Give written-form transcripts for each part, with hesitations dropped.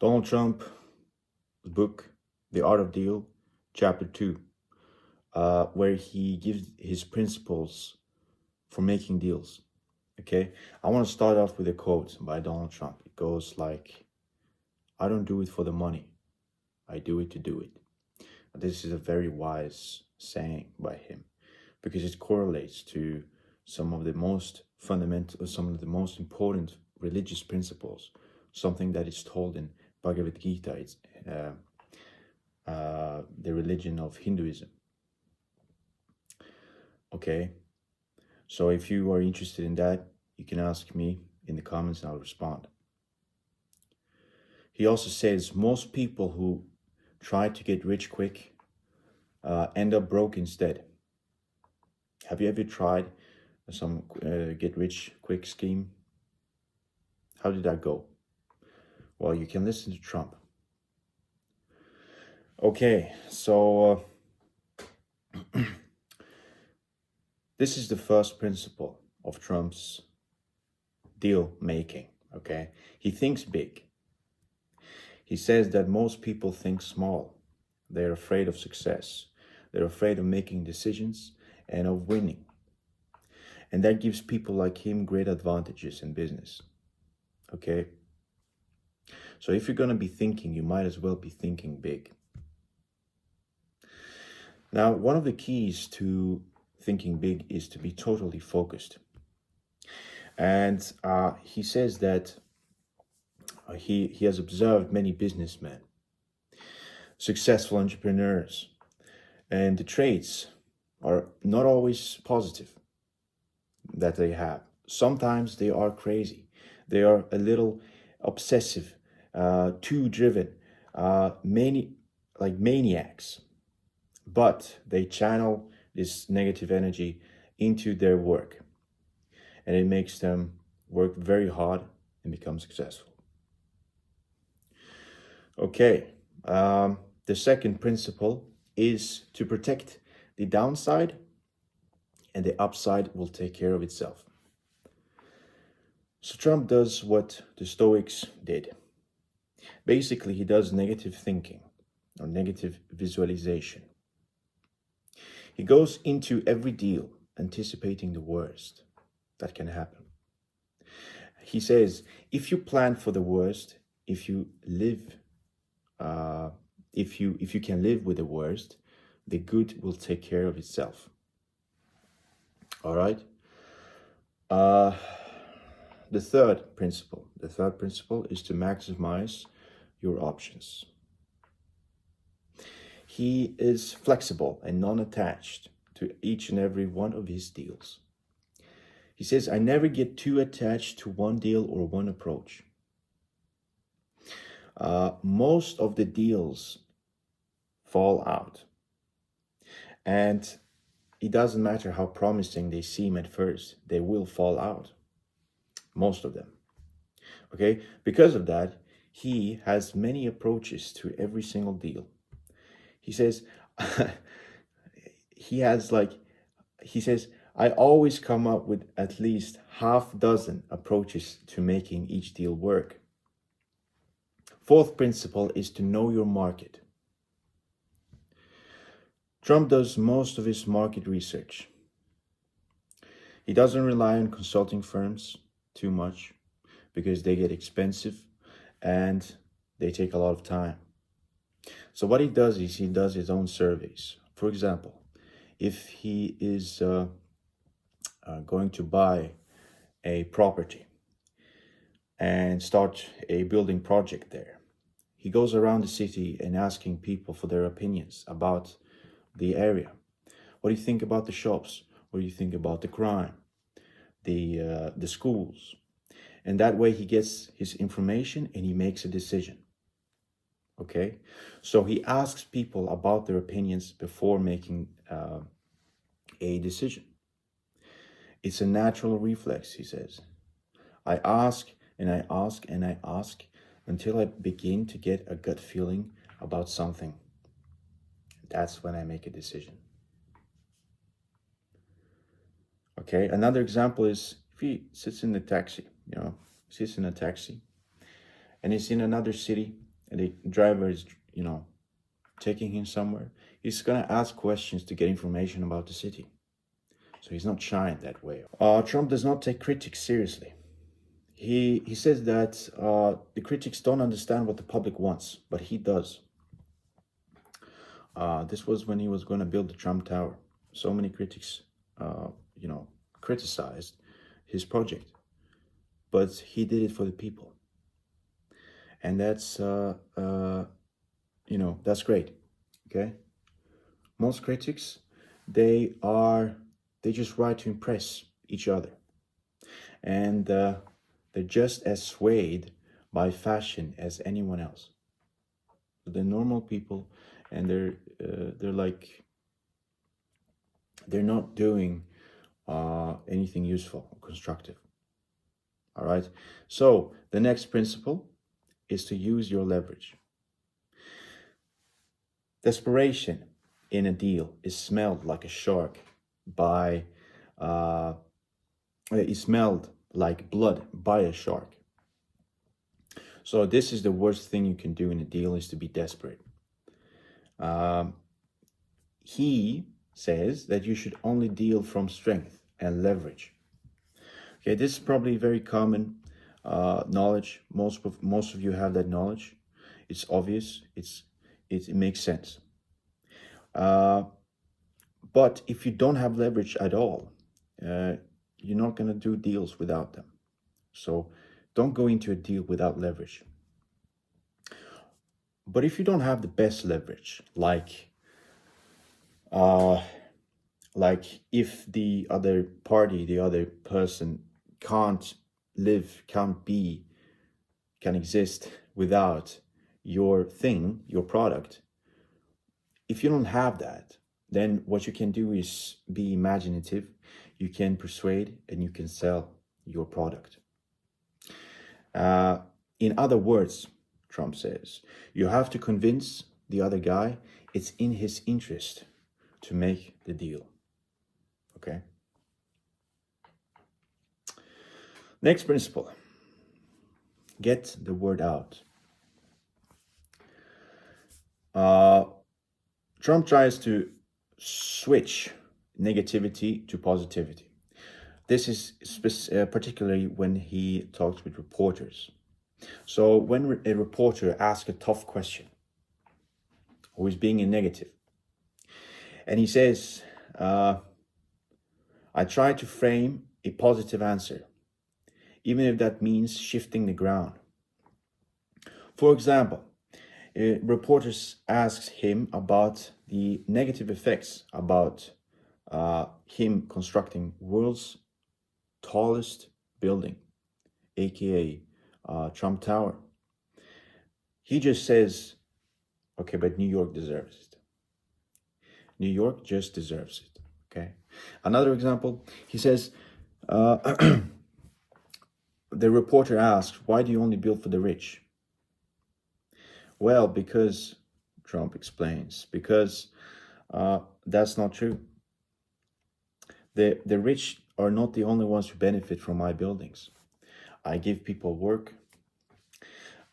Donald Trump, book, The Art of Deal, chapter 2, where he gives his principles for making deals. Okay, I want to start off with a quote by Donald Trump. It goes like, I don't do it for the money, I do it to do it. This is a very wise saying by him because it correlates to some of the most fundamental, some of the most important religious principles, something that is told in Bhagavad Gita. It's the religion of Hinduism. Okay, so if you are interested in that, you can ask me in the comments and I'll respond. He also says most people who try to get rich quick end up broke instead. Have you ever tried some get rich quick scheme? How did that go? Well, you can listen to Trump. Okay, so this is the first principle of Trump's deal making, okay? He thinks big. He says that most people think small. They're afraid of success. They're afraid of making decisions and of winning. And that gives people like him great advantages in business, okay? So if you're going to be thinking, you might as well be thinking big. Now, one of the keys to thinking big is to be totally focused. And he says that he has observed many businessmen, successful entrepreneurs, and the traits are not always positive that they have. Sometimes they are crazy. They are a little obsessive, too driven, many like maniacs. But they channel this negative energy into their work, and it makes them work very hard and become successful. Okay, the second principle is to protect the downside, and the upside will take care of itself. So Trump does what the Stoics did. Basically, he does negative thinking or negative visualization. He goes into every deal anticipating the worst that can happen. He says, if you plan for the worst, if you live, if you can live with the worst, the good will take care of itself. All right. The third principle is to maximize your options. He is flexible and non-attached to each and every one of his deals. He says, I never get too attached to one deal or one approach. Most of the deals fall out. And it doesn't matter how promising they seem at first, they will fall out. Most of them. Okay? Because of that, he has many approaches to every single deal. He says, he says, I always come up with at least half dozen approaches to making each deal work. Fourth principle is to know your market. Trump does most of his market research. He doesn't rely on consulting firms too much because they get expensive and they take a lot of time. So what he does is he does his own surveys. For example, if he is going to buy a property and start a building project there, he goes around the city and asking people for their opinions about the area. What do you think about the shops? What do you think about the crime? The schools? And that way he gets his information and he makes a decision. Okay? So he asks people about their opinions before making a decision. It's a natural reflex, he says. I ask and I ask and I ask until I begin to get a gut feeling about something. That's when I make a decision. Okay, another example is if he sits in a taxi and he's in another city and the driver is, taking him somewhere, he's gonna ask questions to get information about the city. So he's not shy in that way. Trump does not take critics seriously. He says that the critics don't understand what the public wants, but he does. This was when he was going to build the Trump Tower. So many critics, criticized his project, but he did it for the people, and that's that's great. Okay, most critics, they just write to impress each other, and they're just as swayed by fashion as anyone else. They're normal people, and they're not doing anything useful or constructive. All right. So the next principle is to use your leverage. Desperation in a deal is smelled like a shark by is smelled like blood by a shark. So this is the worst thing you can do in a deal, is to be desperate. He says that you should only deal from strength and leverage. Okay, this is probably very common knowledge. Most of you have that knowledge. It's obvious. It makes sense. But if you don't have leverage at all, you're not going to do deals without them. So don't go into a deal without leverage. But if you don't have the best leverage, like if the other party, the other person can't live, can exist without your thing, your product, if you don't have that, then what you can do is be imaginative. You can persuade and you can sell your product. In other words, Trump says, you have to convince the other guy it's in his interest to make the deal. Okay? Next principle, get the word out. Trump tries to switch negativity to positivity. This is particularly when he talks with reporters. So when a reporter asks a tough question, who is being a negative, and he says, I try to frame a positive answer, even if that means shifting the ground. For example, reporters asks him about the negative effects about him constructing world's tallest building, aka Trump Tower. He just says, okay, but New York deserves it. New York just deserves it. Okay. Another example, he says, the reporter asks, why do you only build for the rich? Well, because, Trump explains, because that's not true. The rich are not the only ones who benefit from my buildings. I give people work.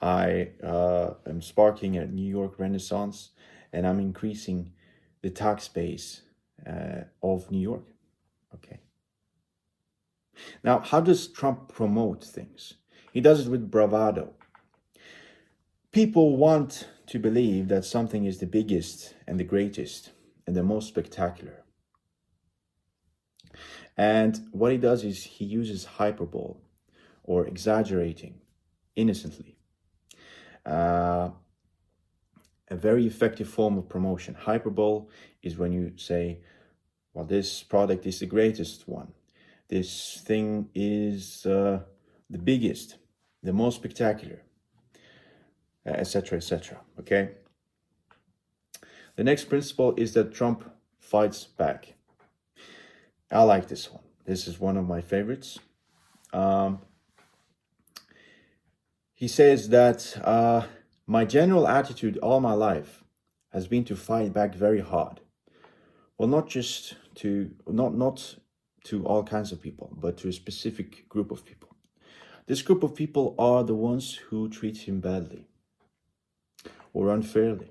I am sparking a New York renaissance, and I'm increasing the tax base of New York. Okay. Now, how does Trump promote things? He does it with bravado. People want to believe that something is the biggest and the greatest and the most spectacular. And what he does is he uses hyperbole or exaggerating innocently. A very effective form of promotion. Hyperbole is when you say, well, this product is the greatest one. This thing is the biggest, the most spectacular, etc., etc. Okay? The next principle is that Trump fights back. I like this one. This is one of my favorites. He says that my general attitude all my life has been to fight back very hard. Well, not to all kinds of people, but to a specific group of people. This group of people are the ones who treat him badly. or unfairly,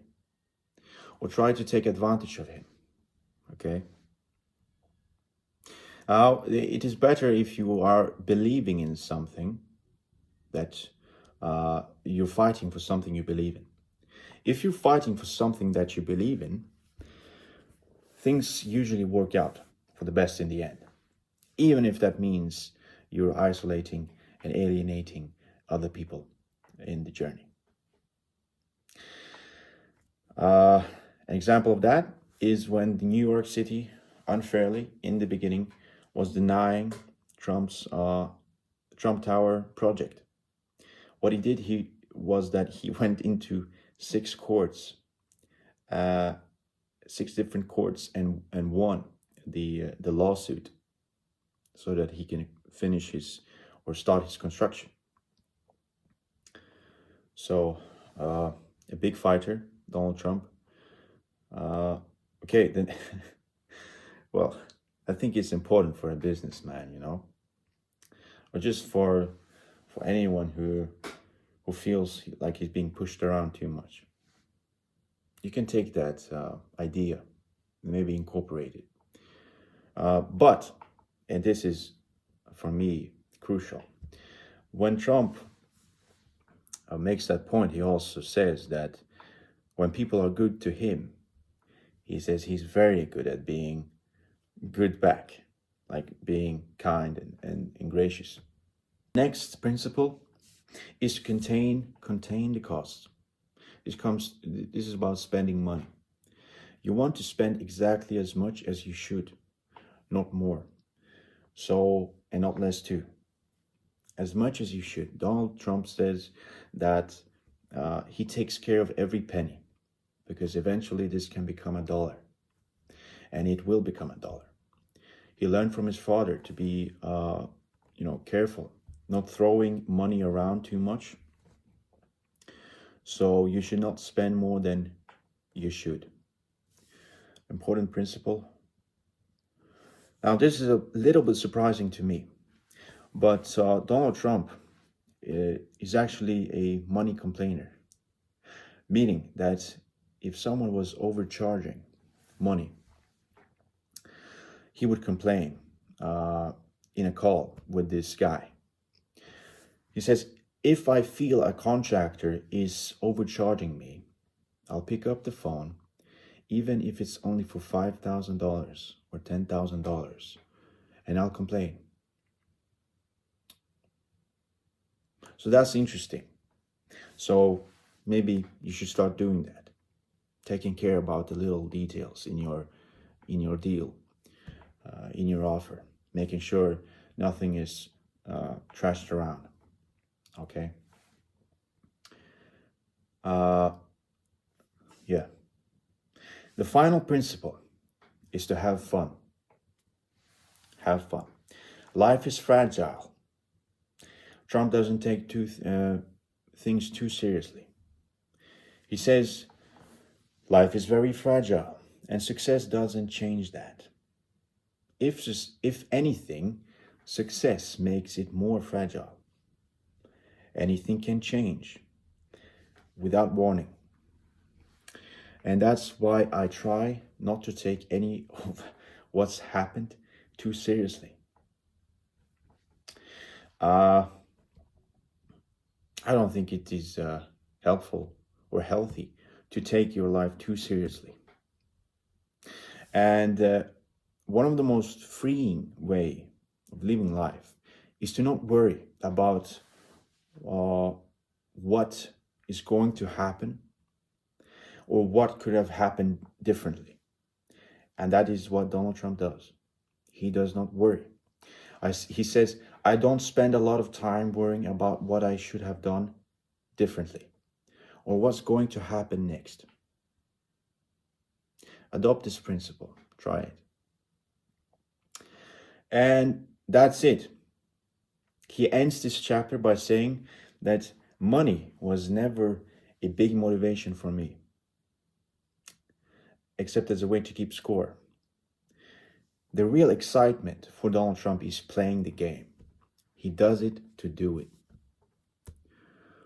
or try to take advantage of him. Okay? Now, it is better if you are believing in something that you're fighting for something you believe in. If you're fighting for something that you believe in, things usually work out for the best in the end, even if that means you're isolating and alienating other people in the journey. An example of that is when the New York City unfairly in the beginning was denying Trump's Trump Tower project. What he did was that he went into 6 courts, 6 different courts, and won the lawsuit so that he can finish his or start his construction. So a big fighter, Donald Trump. Okay, then, well, I think it's important for a businessman, you know, or just for anyone who feels like he's being pushed around too much. You can take that idea, maybe incorporate it. But, and this is for me crucial, when Trump makes that point, he also says that when people are good to him, he says he's very good at being good back, like being kind and gracious. Next principle is to contain the costs. This is about spending money. You want to spend exactly as much as you should, not more. So, and not less too. As much as you should. Donald Trump says that he takes care of every penny, because eventually this can become $1, and it will become $1. He learned from his father to be, careful, not throwing money around too much. So you should not spend more than you should. Important principle. Now, this is a little bit surprising to me, but Donald Trump is actually a money complainer, meaning that if someone was overcharging money, he would complain in a call with this guy. He says, if I feel a contractor is overcharging me, I'll pick up the phone, even if it's only for $5,000 or $10,000, and I'll complain. So that's interesting. So maybe you should start doing that, taking care about the little details in your deal, in your offer, making sure nothing is trashed around. Okay. Yeah. The final principle is to have fun. Have fun. Life is fragile. Trump doesn't take things too seriously. He says life is very fragile, and success doesn't change that. If anything, success makes it more fragile. Anything can change without warning. And that's why I try not to take any of what's happened too seriously. I don't think it is helpful or healthy to take your life too seriously. And one of the most freeing way of living life is to not worry about what is going to happen or what could have happened differently. And that is what Donald Trump does. He does not worry. He says, I don't spend a lot of time worrying about what I should have done differently or what's going to happen next. Adopt this principle. Try it. And that's it. He ends this chapter by saying that money was never a big motivation for me, except as a way to keep score. The real excitement for Donald Trump is playing the game. He does it to do it.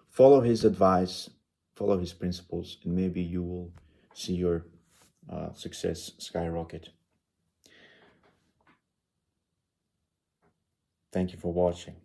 Follow his advice, follow his principles, and maybe you will see your success skyrocket. Thank you for watching.